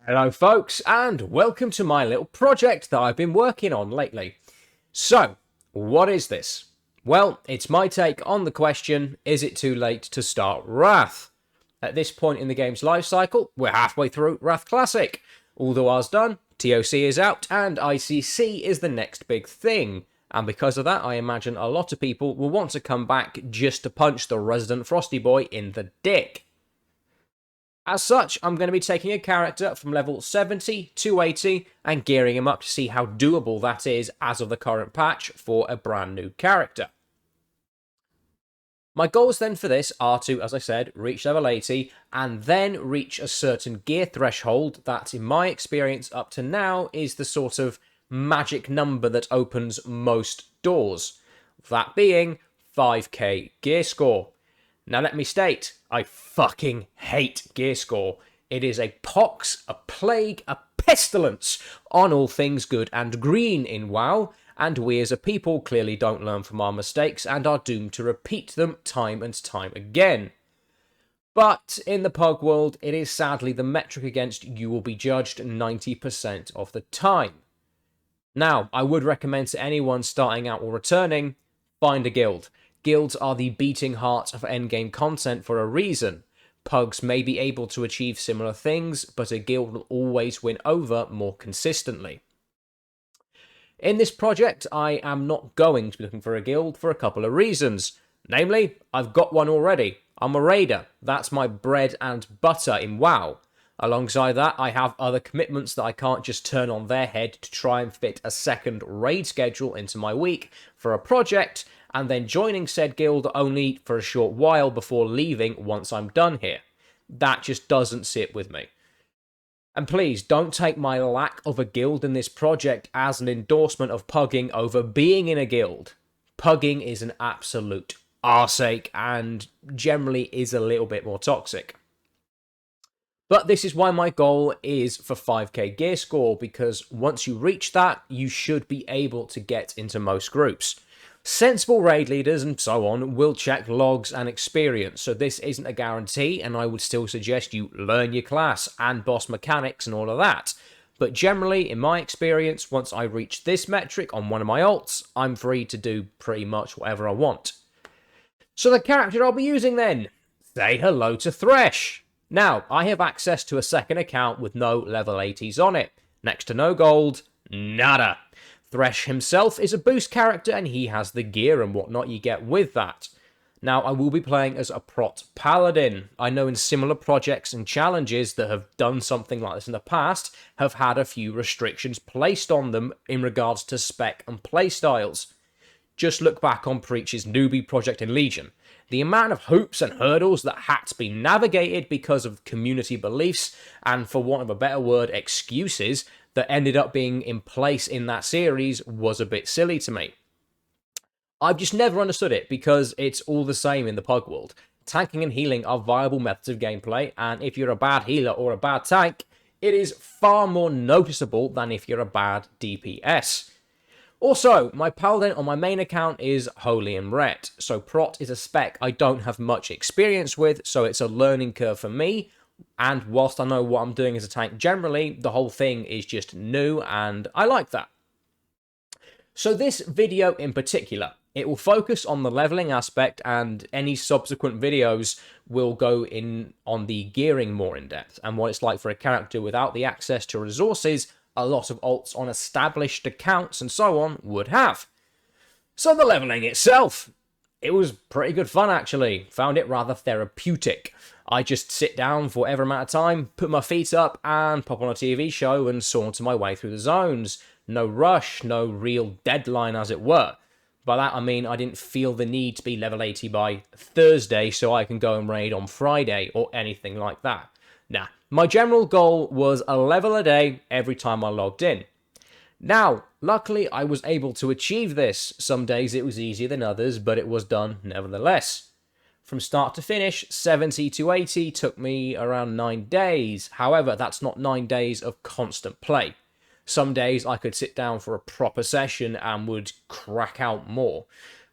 Hello folks, and welcome to my little project that I've been working on lately. So, what is this? Well, it's my take on the question, is it too late to start Wrath? At this point in the game's life cycle, we're halfway through Wrath Classic. All the war's done, TOC is out, and ICC is the next big thing. And because of that, I imagine a lot of people will want to come back just to punch the resident Frosty Boy in the dick. As such, I'm going to be taking a character from level 70 to 80 and gearing him up to see how doable that is as of the current patch for a brand new character. My goals then for this are to, as I said, reach level 80 and then reach a certain gear threshold that, in my experience up to now, is the sort of magic number that opens most doors. That being 5k gear score. Now let me state, I fucking hate gear score. It is a pox, a plague, a pestilence on all things good and green in WoW, and we as a people clearly don't learn from our mistakes and are doomed to repeat them time and time again. But in the Pug world, it is sadly the metric against you will be judged 90% of the time. Now, I would recommend to anyone starting out or returning, find a guild. Guilds are the beating heart of endgame content for a reason. Pugs may be able to achieve similar things, but a guild will always win over more consistently. In this project, I am not going to be looking for a guild for a couple of reasons. Namely, I've got one already. I'm a raider. That's my bread and butter in WoW. Alongside that, I have other commitments that I can't just turn on their head to try and fit a second raid schedule into my week for a project, and then joining said guild only for a short while before leaving once I'm done here. That just doesn't sit with me. And please, don't take my lack of a guild in this project as an endorsement of pugging over being in a guild. Pugging is an absolute arseache and generally is a little bit more toxic. But this is why my goal is for 5k gear score, because once you reach that, you should be able to get into most groups. Sensible raid leaders and so on will check logs and experience, so this isn't a guarantee, and I would still suggest you learn your class and boss mechanics and all of that. But generally, in my experience, once I reach this metric on one of my ults, I'm free to do pretty much whatever I want. So the character I'll be using then, say hello to Thresh. Now, I have access to a second account with no level 80s on it. Next to no gold, nada. Thresh himself is a boost character and he has the gear and whatnot you get with that. Now, I will be playing as a prot paladin. I know in similar projects and challenges that have done something like this in the past have had a few restrictions placed on them in regards to spec and playstyles. Just look back on Preach's newbie project in Legion. The amount of hoops and hurdles that had to be navigated because of community beliefs and, for want of a better word, excuses that ended up being in place in that series was a bit silly to me. I've just never understood it because it's all the same in the Pug world. Tanking and healing are viable methods of gameplay, and if you're a bad healer or a bad tank, it is far more noticeable than if you're a bad DPS. Also, my paladin on my main account is Holy and Ret, so prot is a spec I don't have much experience with, so it's a learning curve for me, and whilst I know what I'm doing as a tank generally, the whole thing is just new, and I like that. So this video in particular, it will focus on the leveling aspect, and any subsequent videos will go in on the gearing more in depth, and what it's like for a character without the access to resources a lot of alts on established accounts and so on would have. So the leveling itself, it was pretty good fun actually. Found it rather therapeutic. I just sit down for whatever amount of time, put my feet up and pop on a TV show and saunter my way through the zones. No rush, no real deadline as it were. By that I mean I didn't feel the need to be level 80 by Thursday so I can go and raid on Friday or anything like that. Nah, my general goal was a level a day every time I logged in. Now, luckily I was able to achieve this. Some days it was easier than others, but it was done nevertheless. From start to finish, 70 to 80 took me around 9 days. However, that's not 9 days of constant play. Some days I could sit down for a proper session and would crack out more.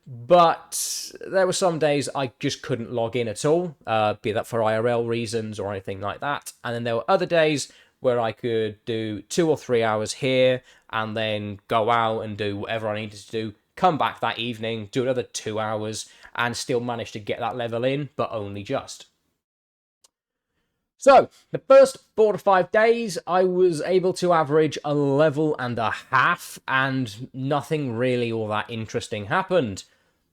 But there were some days I just couldn't log in at all, be that for IRL reasons or anything like that. And then there were other days where I could do 2 or 3 hours here and then go out and do whatever I needed to do, come back that evening, do another 2 hours, and still manage to get that level in, but only just. So, the first 4 to 5 days, I was able to average a level and a half, and nothing really all that interesting happened.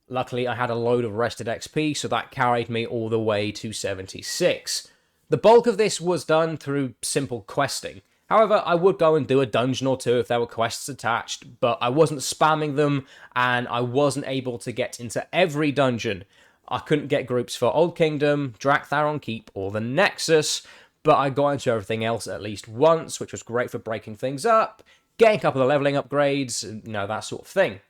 Luckily, I had a load of rested XP, so that carried me all the way to 76. The bulk of this was done through simple questing. However, I would go and do a dungeon or two if there were quests attached, but I wasn't spamming them, and I wasn't able to get into every dungeon. I couldn't get groups for Old Kingdom, Drak'Tharon Keep, or the Nexus, but I got into everything else at least once, which was great for breaking things up, getting a couple of leveling upgrades, that sort of thing.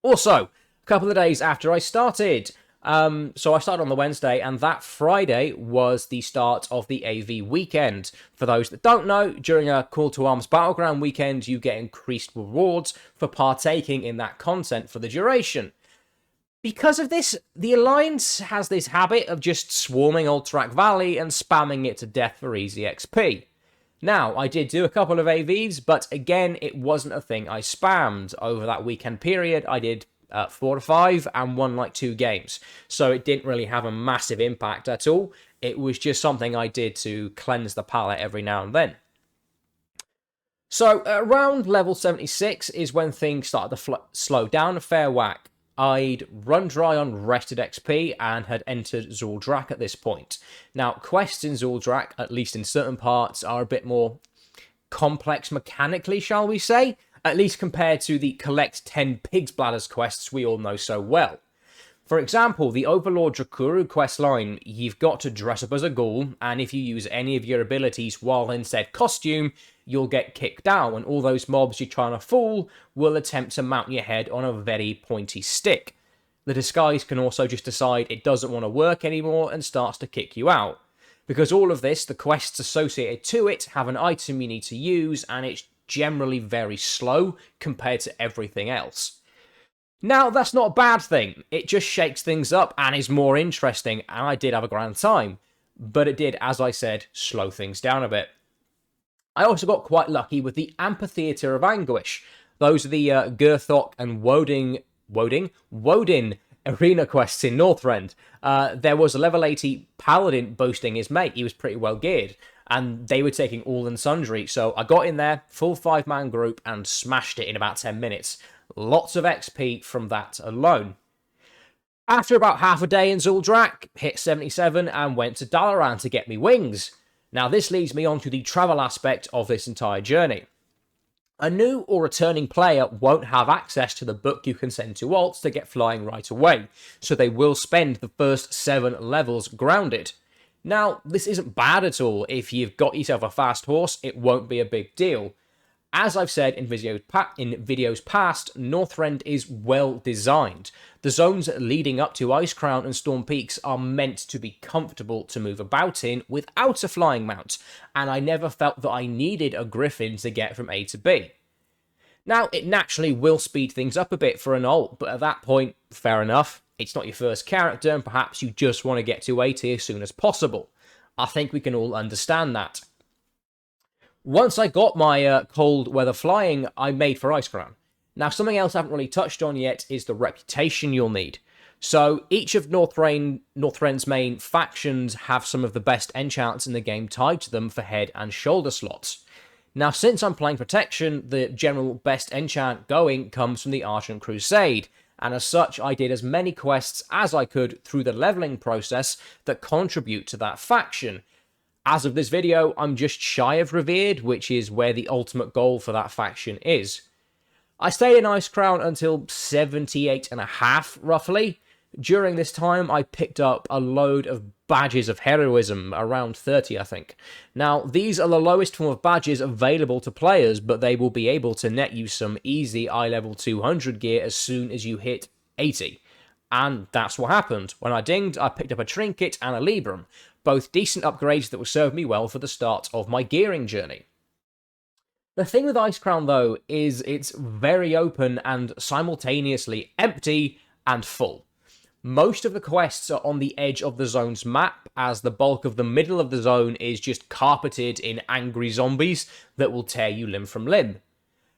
Also, a couple of days after I started, so I started on the Wednesday, and that Friday was the start of the AV weekend. For those that don't know, during a Call to Arms Battleground weekend, you get increased rewards for partaking in that content for the duration. Because of this, the Alliance has this habit of just swarming Alterac Valley and spamming it to death for easy XP. Now, I did do a couple of AVs, but again, it wasn't a thing I spammed. Over that weekend period, I did 4 to 5 and won like 2 games. So it didn't really have a massive impact at all. It was just something I did to cleanse the palate every now and then. So around level 76 is when things started to slow down a fair whack. I'd run dry on rested XP and had entered Zul'Drak at this point. Now, quests in Zul'Drak, at least in certain parts, are a bit more complex mechanically, shall we say? At least compared to the collect 10 pig's bladders quests we all know so well. For example, the Overlord Drakuru questline, you've got to dress up as a ghoul, and if you use any of your abilities while in said costume, you'll get kicked out, and all those mobs you're trying to fool will attempt to mount your head on a very pointy stick. The disguise can also just decide it doesn't want to work anymore and starts to kick you out. Because all of this, the quests associated to it have an item you need to use, and it's generally very slow compared to everything else. Now, that's not a bad thing. It just shakes things up and is more interesting, and I did have a grand time. But it did, as I said, slow things down a bit. I also got quite lucky with the Amphitheatre of Anguish. Those are the Gerthok and Woden arena quests in Northrend. There was a level 80 paladin boasting his mate. He was pretty well geared, and they were taking all and sundry. So I got in there, full 5-man group, and smashed it in about 10 minutes. Lots of XP from that alone. After about half a day in Zul'Drak, hit 77 and went to Dalaran to get me wings. Now this leads me on to the travel aspect of this entire journey. A new or returning player won't have access to the book you can send to alts to get flying right away, so they will spend the first 7 levels grounded. Now, this isn't bad at all. If you've got yourself a fast horse, it won't be a big deal. As I've said in videos past, Northrend is well designed. The zones leading up to Icecrown and Storm Peaks are meant to be comfortable to move about in without a flying mount, and I never felt that I needed a griffin to get from A to B. Now, it naturally will speed things up a bit for an alt, but at that point, fair enough. It's not your first character, and perhaps you just want to get to A tier as soon as possible. I think we can all understand that. Once I got my cold weather flying, I made for Icecrown. Now, something else I haven't really touched on yet is the reputation you'll need. So, each of Northrend's main factions have some of the best enchants in the game tied to them for head and shoulder slots. Now, since I'm playing Protection, the general best enchant going comes from the Argent Crusade, and as such, I did as many quests as I could through the leveling process that contribute to that faction. As of this video, I'm just shy of Revered, which is where the ultimate goal for that faction is. I stayed in Icecrown until 78.5, roughly. During this time, I picked up a load of badges of heroism, around 30, I think. Now, these are the lowest form of badges available to players, but they will be able to net you some easy eye-level 200 gear as soon as you hit 80. And that's what happened. When I dinged, I picked up a trinket and a Libram, both decent upgrades that will serve me well for the start of my gearing journey. The thing with Icecrown, though, is it's very open and simultaneously empty and full. Most of the quests are on the edge of the zone's map, as the bulk of the middle of the zone is just carpeted in angry zombies that will tear you limb from limb.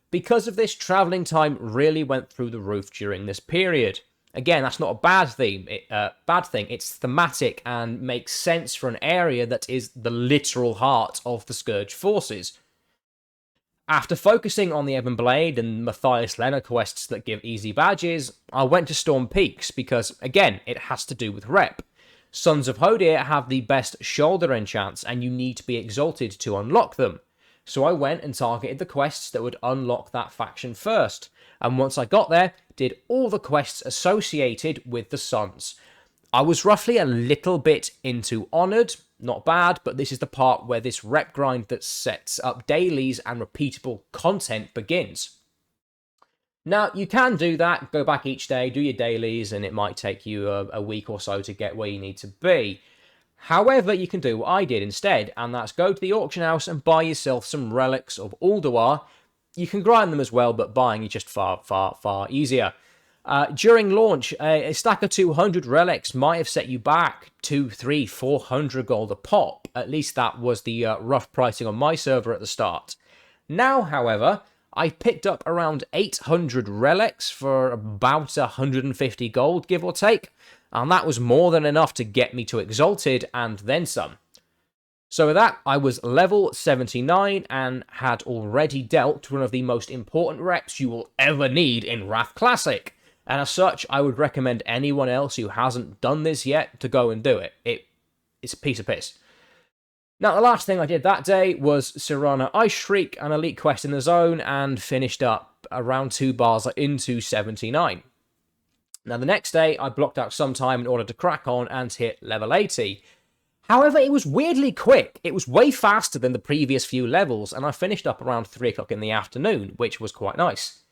Because of this, travelling time really went through the roof during this period. Again, that's not a bad thing. It's thematic and makes sense for an area that is the literal heart of the Scourge forces. After focusing on the Ebon Blade and Matthias Lenner quests that give easy badges, I went to Storm Peaks because, again, it has to do with rep. Sons of Hodir have the best shoulder enchants, and you need to be exalted to unlock them. So I went and targeted the quests that would unlock that faction first, and once I got there, did all the quests associated with the Sons. I was roughly a little bit into Honoured, not bad, but this is the part where this rep grind that sets up dailies and repeatable content begins. Now, you can do that, go back each day, do your dailies, and it might take you a week or so to get where you need to be. However, you can do what I did instead, and that's go to the auction house and buy yourself some relics of Ulduar. You can grind them as well, but buying is just far, far, far easier. During launch, a stack of 200 relics might have set you back 200, 300, 400 gold a pop. At least that was the rough pricing on my server at the start. Now, however, I picked up around 800 relics for about 150 gold, give or take, and that was more than enough to get me to Exalted and then some. So with that, I was level 79 and had already dealt one of the most important reps you will ever need in Wrath Classic. And as such, I would recommend anyone else who hasn't done this yet to go and do it. It's a piece of piss. Now, the last thing I did that day was Sirana Ice Shriek, an elite quest in the zone, and finished up around 2 bars into 79. Now, the next day, I blocked out some time in order to crack on and hit level 80. However, it was weirdly quick. It was way faster than the previous few levels, and I finished up around 3 o'clock in the afternoon, which was quite nice.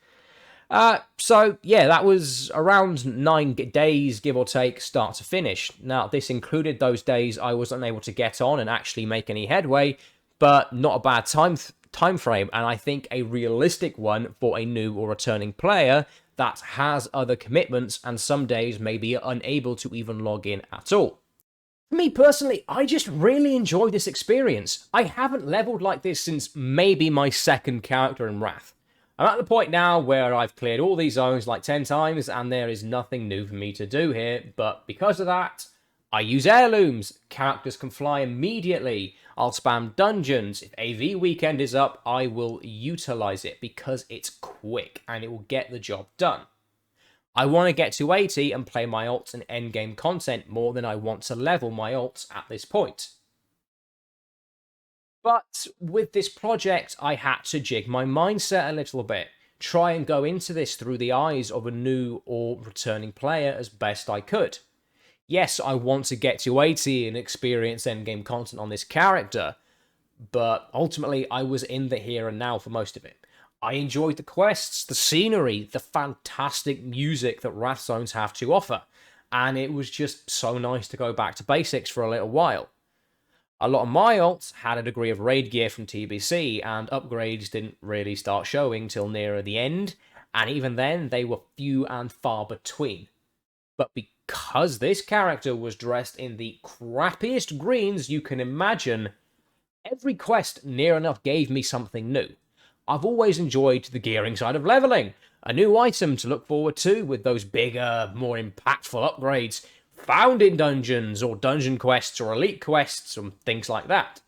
So, yeah, that was around 9 days, give or take, start to finish. Now, this included those days I was unable to get on and actually make any headway, but not a bad time frame, and I think a realistic one for a new or returning player that has other commitments and some days may be unable to even log in at all. For me personally, I just really enjoy this experience. I haven't leveled like this since maybe my second character in Wrath. I'm at the point now where I've cleared all these zones like 10 times and there is nothing new for me to do here, but because of that, I use heirlooms. Characters can fly immediately. I'll spam dungeons. If AV weekend is up, I will utilize it because it's quick and it will get the job done. I want to get to 80 and play my ults and endgame content more than I want to level my ults at this point. But with this project, I had to jig my mindset a little bit. Try and go into this through the eyes of a new or returning player as best I could. Yes, I want to get to 80 and experience endgame content on this character, but ultimately I was in the here and now for most of it. I enjoyed the quests, the scenery, the fantastic music that Wrath Zones have to offer, and it was just so nice to go back to basics for a little while. A lot of my ults had a degree of raid gear from TBC, and upgrades didn't really start showing till nearer the end, and even then they were few and far between. But because this character was dressed in the crappiest greens you can imagine, every quest near enough gave me something new. I've always enjoyed the gearing side of leveling, a new item to look forward to with those bigger, more impactful upgrades found in dungeons or dungeon quests or elite quests and things like that.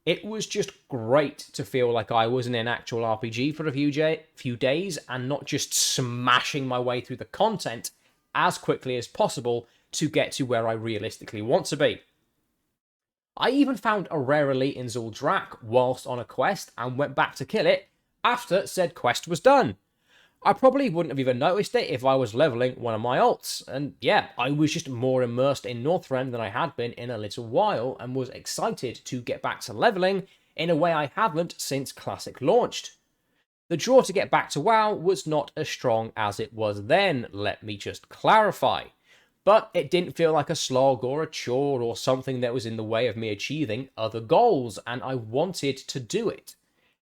It was just great to feel like I was in an actual RPG for a few days and not just smashing my way through the content as quickly as possible to get to where I realistically want to be. I even found a rare elite in Zuldrak whilst on a quest and went back to kill it after said quest was done. I probably wouldn't have even noticed it if I was leveling one of my ults, and yeah, I was just more immersed in Northrend than I had been in a little while and was excited to get back to leveling in a way I haven't since Classic launched. The draw to get back to WoW was not as strong as it was then, let me just clarify. But it didn't feel like a slog or a chore or something that was in the way of me achieving other goals, and I wanted to do it.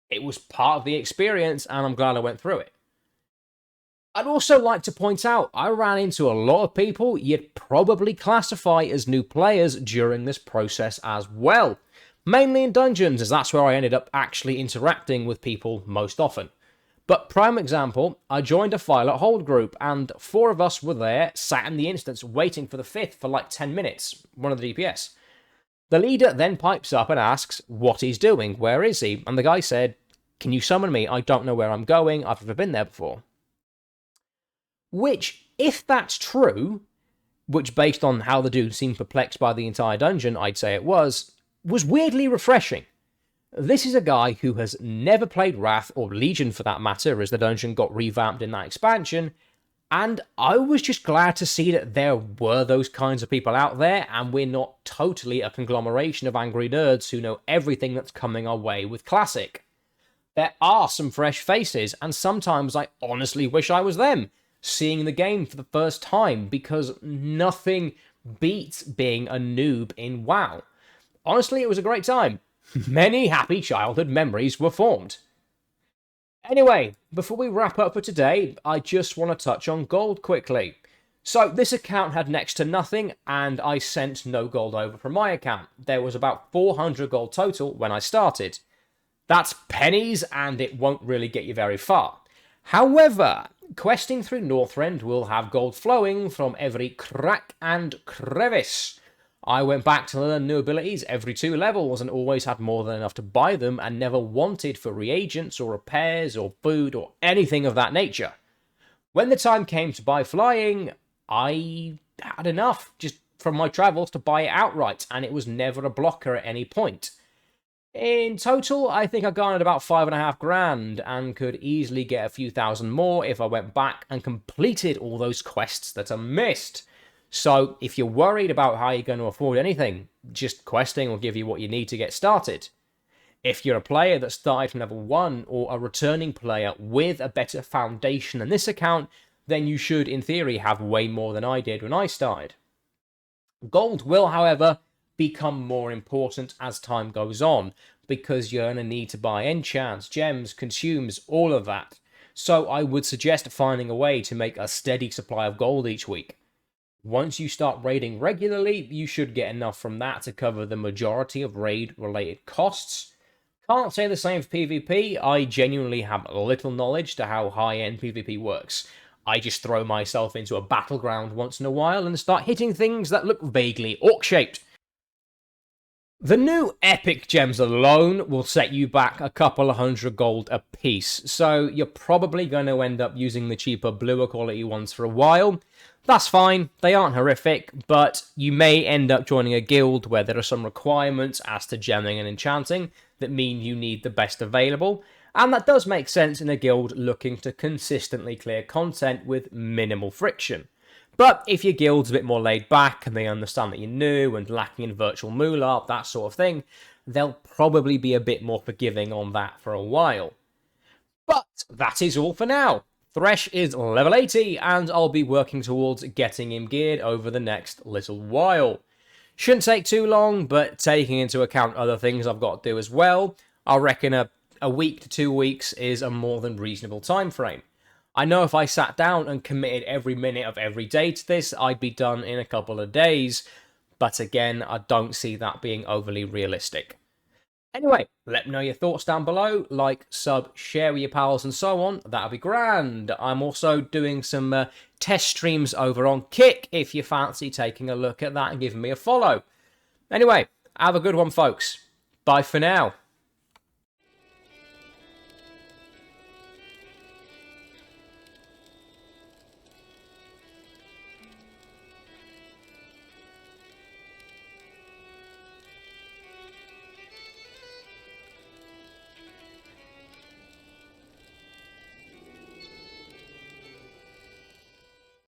It was part of the experience, and I'm glad I went through it. I'd also like to point out, I ran into a lot of people you'd probably classify as new players during this process as well. Mainly in dungeons, as that's where I ended up actually interacting with people most often. But prime example, I joined a Violet Hold group, and 4 of us were there, sat in the instance, waiting for the 5th for like 10 minutes, one of the DPS. The leader then pipes up and asks what he's doing, where is he? And the guy said, "Can you summon me? I don't know where I'm going, I've never been there before." Which, if that's true, which based on how the dude seemed perplexed by the entire dungeon, I'd say it was weirdly refreshing. This is a guy who has never played Wrath, or Legion for that matter, as the dungeon got revamped in that expansion, and I was just glad to see that there were those kinds of people out there, and we're not totally a conglomeration of angry nerds who know everything that's coming our way with Classic. There are some fresh faces, and sometimes I honestly wish I was them, seeing the game for the first time, because nothing beats being a noob in WoW. Honestly, it was a great time. Many happy childhood memories were formed. Anyway, before we wrap up for today, I just want to touch on gold quickly. So this account had next to nothing, and I sent no gold over from my account. There was about 400 gold total when I started. That's pennies, and it won't really get you very far. However, questing through Northrend will have gold flowing from every crack and crevice. I went back to learn new abilities every 2 levels and always had more than enough to buy them and never wanted for reagents or repairs or food or anything of that nature. When the time came to buy flying, I had enough just from my travels to buy it outright, and it was never a blocker at any point. In total, I think I garnered about 5.5 grand and could easily get a few thousand more if I went back and completed all those quests that are missed. So if you're worried about how you're going to afford anything, just questing will give you what you need to get started. If you're a player that started from level 1 or a returning player with a better foundation than this account, then you should in theory have way more than I did when I started. Gold will, however, become more important as time goes on, because you're going to need to buy enchants, gems, consumes, all of that. So I would suggest finding a way to make a steady supply of gold each week. Once you start raiding regularly, you should get enough from that to cover the majority of raid-related costs. Can't say the same for PvP, I genuinely have little knowledge to how high-end PvP works. I just throw myself into a battleground once in a while and start hitting things that look vaguely orc-shaped. The new epic gems alone will set you back a couple of 100 gold a piece, so you're probably going to end up using the cheaper, bluer quality ones for a while. That's fine, they aren't horrific, but you may end up joining a guild where there are some requirements as to gemming and enchanting that mean you need the best available, and that does make sense in a guild looking to consistently clear content with minimal friction. But if your guild's a bit more laid back and they understand that you're new and lacking in virtual moolah, that sort of thing, they'll probably be a bit more forgiving on that for a while. But that is all for now. Thresh is level 80 and I'll be working towards getting him geared over the next little while. Shouldn't take too long, but taking into account other things I've got to do as well, I reckon a week to 2 weeks is a more than reasonable time frame. I know if I sat down and committed every minute of every day to this, I'd be done in a couple of days. But again, I don't see that being overly realistic. Anyway, let me know your thoughts down below. Like, sub, share with your pals and so on. That'll be grand. I'm also doing some test streams over on Kick if you fancy taking a look at that and giving me a follow. Anyway, have a good one, folks. Bye for now.